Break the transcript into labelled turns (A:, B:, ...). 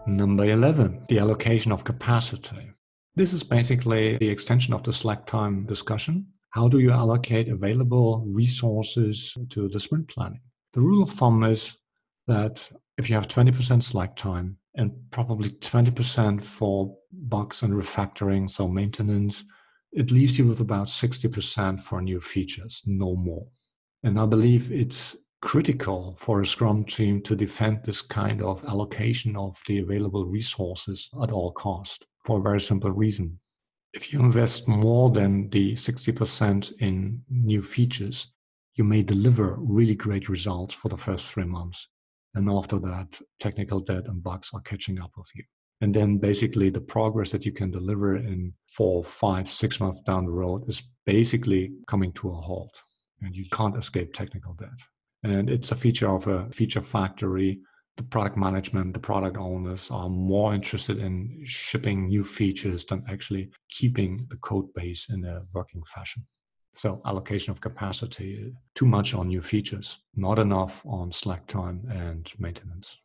A: Number 11, the allocation of capacity. This is basically the extension of the slack time discussion. How do you allocate available resources to the sprint planning? The rule of thumb is that if you have 20% slack time and probably 20% for bugs and refactoring, so maintenance, it leaves you with about 60% for new features, no more. And I believe it's critical for a Scrum team to defend this kind of allocation of the available resources at all cost for a very simple reason. If you invest more than the 60% in new features, you may deliver really great results for the first 3 months. And after that, technical debt and bugs are catching up with you. And then basically the progress that you can deliver in 4, 5, 6 months down the road is basically coming to a halt. And you can't escape technical debt. And it's a feature of a feature factory. The product management, the product owners are more interested in shipping new features than actually keeping the code base in a working fashion. So allocation of capacity, too much on new features, not enough on slack time and maintenance.